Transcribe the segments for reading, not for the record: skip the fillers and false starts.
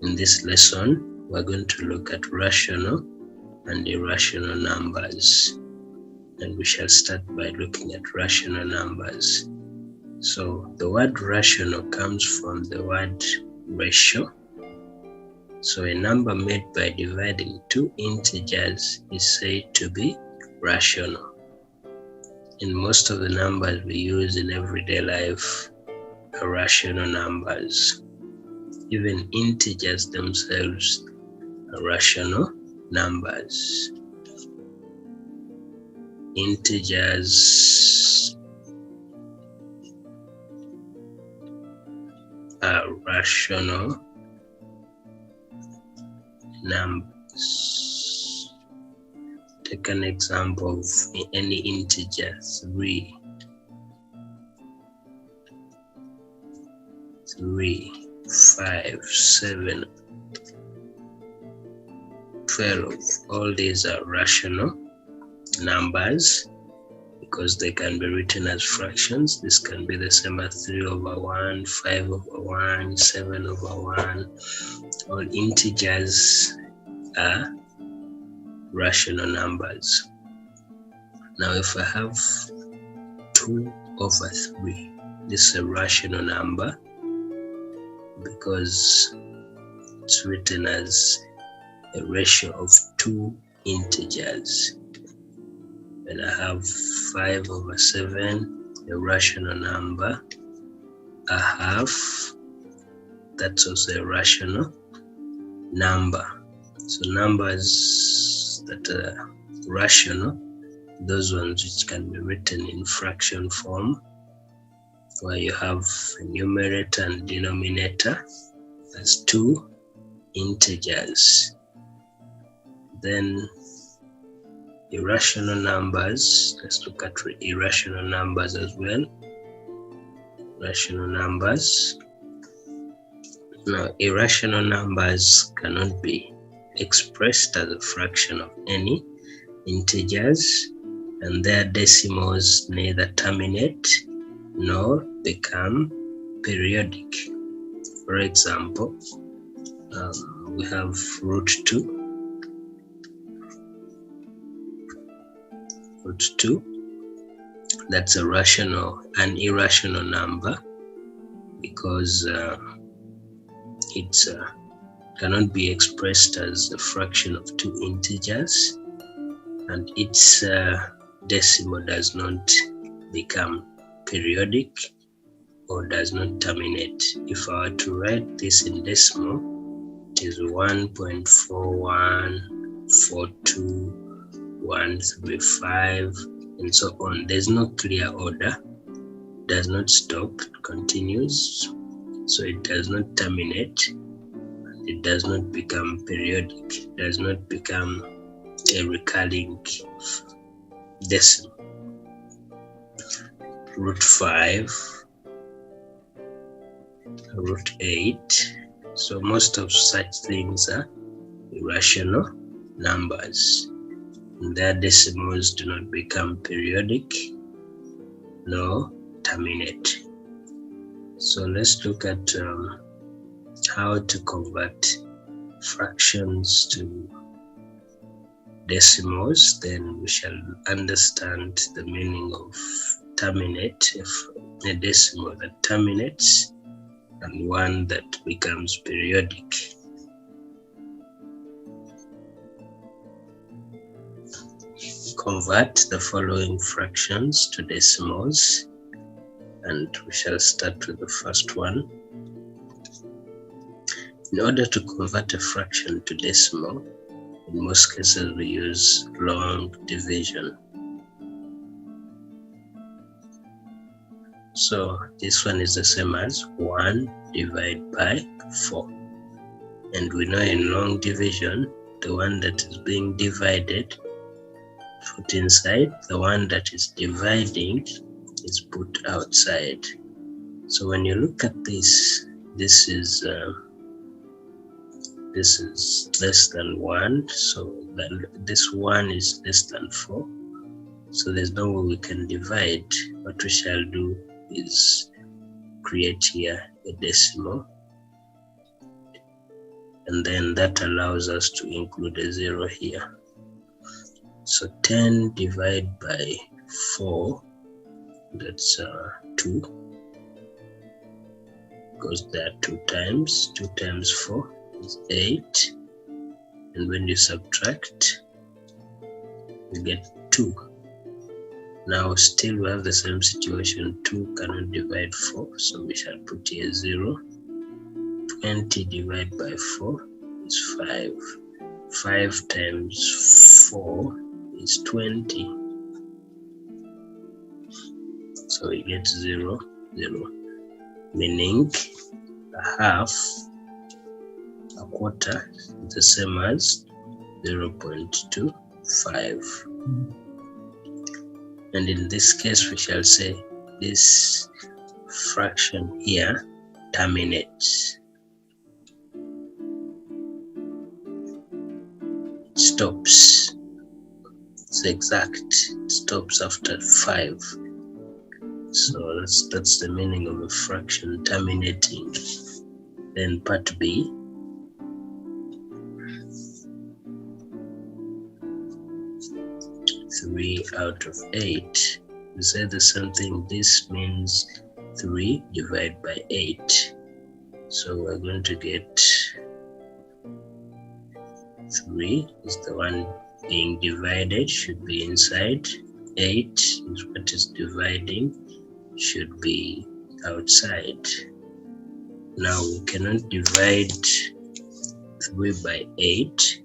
In this lesson, we're going to look at rational and irrational numbers. And we shall start by looking at rational numbers. So the word rational comes from the word ratio. So a number made by dividing two integers is said to be rational. In most of the numbers we use in everyday life are rational numbers. Even integers themselves are rational numbers. Integers are rational numbers. Take an example of any integer: 3, 5, 7, 12. All these are rational numbers because they can be written as fractions. This can be the same as 3/1, 5/1, 7/1. All integers are rational numbers. Now if I have 2/3, this is a rational number because it's written as a ratio of two integers. When I have 5/7, a rational number, a half, that's also a rational number. So numbers that are rational, those ones which can be written in fraction form, where you have a numerator and denominator as two integers. Then irrational numbers, let's look at irrational numbers as well. Rational numbers. Now, irrational numbers cannot be expressed as a fraction of any integers, and their decimals neither terminate nor become periodic. For example, we have √2. √2, that's an irrational number because it cannot be expressed as a fraction of two integers, and its decimal does not become periodic or does not terminate. If I were to write this in decimal, it is 1.4142135 and so on. There's no clear order. It does not stop, it continues. So it does not terminate, it does not become periodic, it does not become a recurring decimal. √5, √8. So most of such things are irrational numbers. Their decimals do not become periodic nor terminate. So let's look at how to convert fractions to decimals. Then we shall understand the meaning of terminate, a decimal that terminates and one that becomes periodic. Convert the following fractions to decimals, and we shall start with the first one. In order to convert a fraction to decimal, in most cases we use long division. So this one is the same as 1 divided by 4. And we know in long division, the one that is being divided put inside, the one that is dividing is put outside. So when you look at this, this is less than 1, so this 1 is less than 4. So there's no way we can divide. What we shall do is create here a decimal, and then that allows us to include a 0 here. So 10 divided by 4, that's 2, because there are 2 times. 2 times 4 is 8, and when you subtract, you get 2. Now still we have the same situation. 2 cannot divide 4, so we shall put here 0. 20 divided by 4 is 5. 5 times 4 is 20. So we get 0, 0. Meaning a half, a quarter is the same as 0.25. And in this case, we shall say this fraction here terminates. It stops. It's exact. It stops after 5. So that's the meaning of a fraction terminating. Then part B. Three out of 8. We say the same thing. This means 3 divided by 8. So we're going to get 3 is the one being divided, should be inside. 8 is what is dividing, should be outside. Now we cannot divide 3 by 8,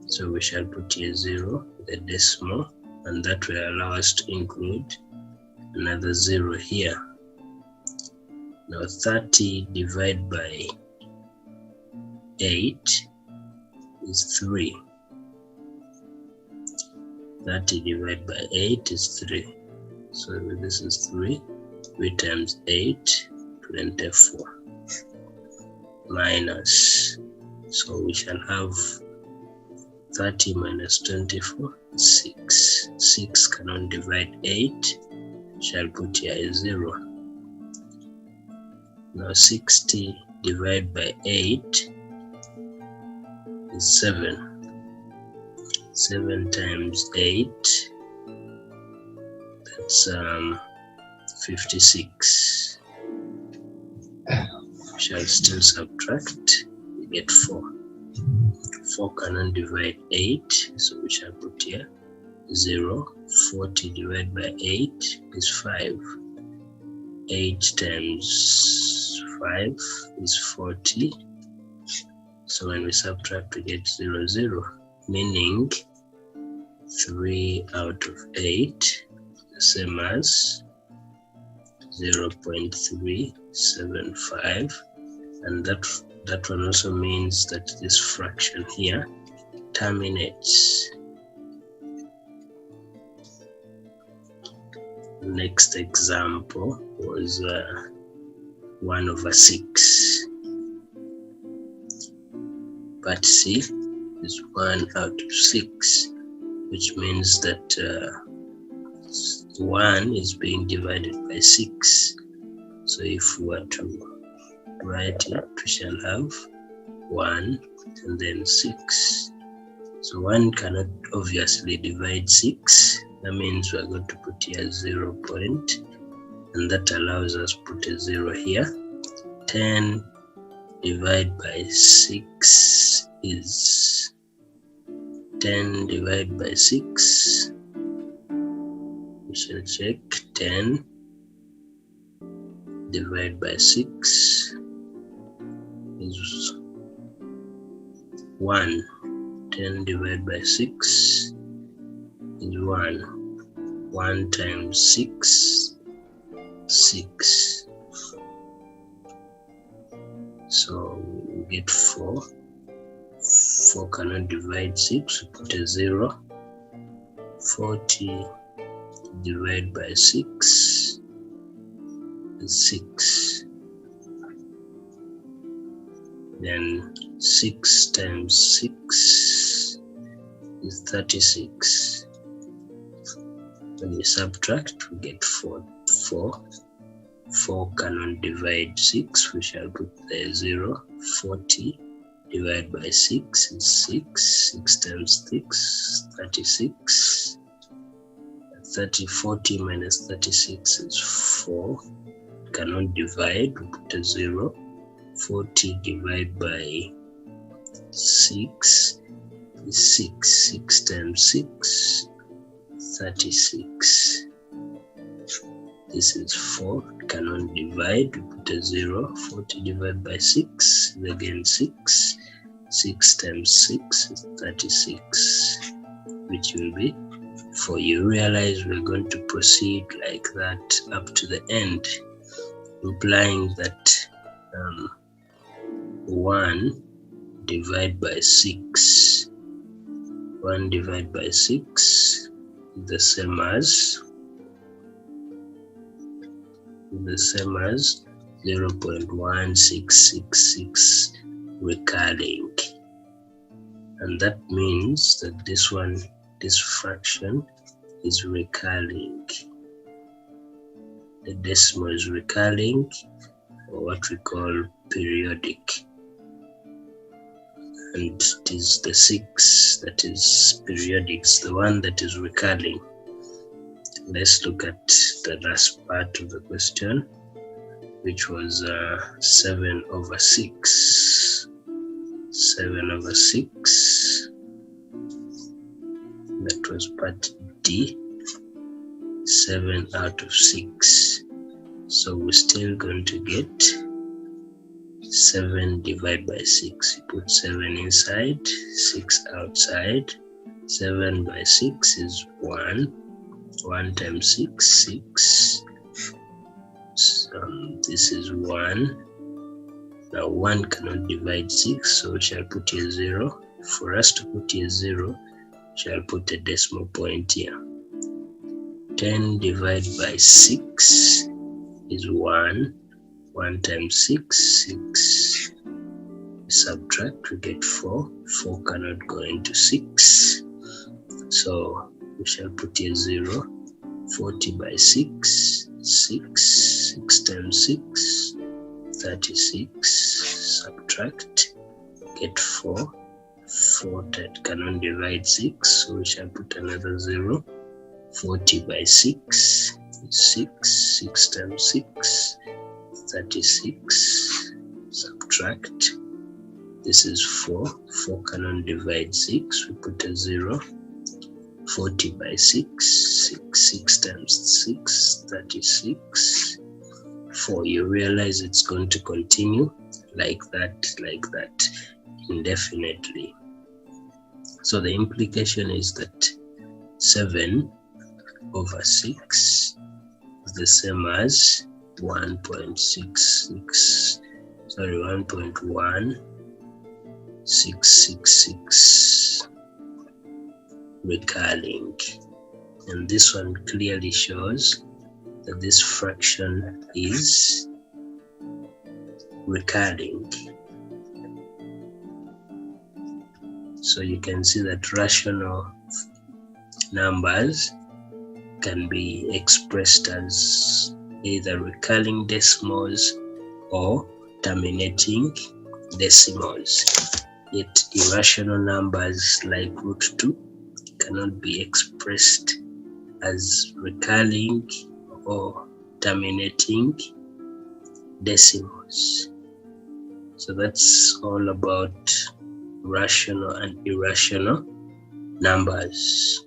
so we shall put here 0 with a decimal, and that will allow us to include another 0 here. Now 30 divided by 8 is 3. 30 divided by 8 is 3. So this is 3. 3 times 8, 24. Minus. So we shall have 30 minus 24 is 6. 6 cannot divide 8. Shall put here a 0. Now 60 divided by 8 is 7. 7 times 8, that's 56. We shall still subtract, we get 4. 4 cannot divide 8, so we shall put here 0. 40 divided by 8 is 5. 8 times 5 is 40. So when we subtract, we get 0, 0. Meaning 3 out of 8, the same as 0.375, and that one also means that this fraction here terminates. Next example was 1/6. Part C is 1 out of 6, which means that 1 is being divided by 6. So if we were to write it, we shall have 1 and then 6. So 1 cannot obviously divide 6. That means we're going to put here 0 point, and that allows us to put a 0 here. 10 divided by 6 is 10 divided by 6. We shall check. 10 divided by 6 is 1. 10 divided by 6 is 1. 1 times 6, 6. So we get 4. 4 cannot divide 6, we put a 0. 40 divided by 6 is 6. Then 6 times 6 is 36. When we subtract, we get 4. 4 cannot divide 6, we shall put the 0. 40 divided by 6 is 6. 6 times 6, 36. 40 minus 36 is 4. Cannot divide, we put a 0. 40 divided by 6 is 6. 6 times 6, 36. This is 4, cannot divide, we put a 0. 40 divided by 6 is again 6. 6 times 6 is 36, which will be 4. You realize we're going to proceed like that up to the end, implying that 1 divided by 6. 1 divided by 6 is the same as 0.1666 recurring, and that means that this fraction is recurring. The decimal is recurring, or what we call periodic, and it is the 6 that is periodic. It's the one that is recurring. Let's look at the last part of the question, which was 7 over 6. 7 over 6. That was part D. 7 out of 6. So we're still going to get 7 divided by 6. You put 7 inside, 6 outside. 7 by 6 is 1. 1 times 6, 6. This is 1. Now 1 cannot divide 6, so we shall put here 0. For us to put here 0, we shall put a decimal point here. 10 divided by 6 is 1. 1 times 6, 6. Subtract, we get 4. 4 cannot go into 6. So we shall put here 0. 40 by 6, 6. 6 times 6, 36. Subtract, get 4. 4 that cannot divide 6, so we shall put another 0. 40 by 6 is 6. 6 times 6, 36. Subtract. This is 4. 4 cannot divide 6. We put a 0. 40 by 6. 6 times 6, 36. 4. You realize it's going to continue like that, indefinitely. So the implication is that 7 over 6 is the same as 1.666 recurring. And this one clearly shows that this fraction is recurring. So you can see that rational numbers can be expressed as either recurring decimals or terminating decimals. Yet irrational numbers like root 2 cannot be expressed as recurring or terminating decimals. So that's all about rational and irrational numbers.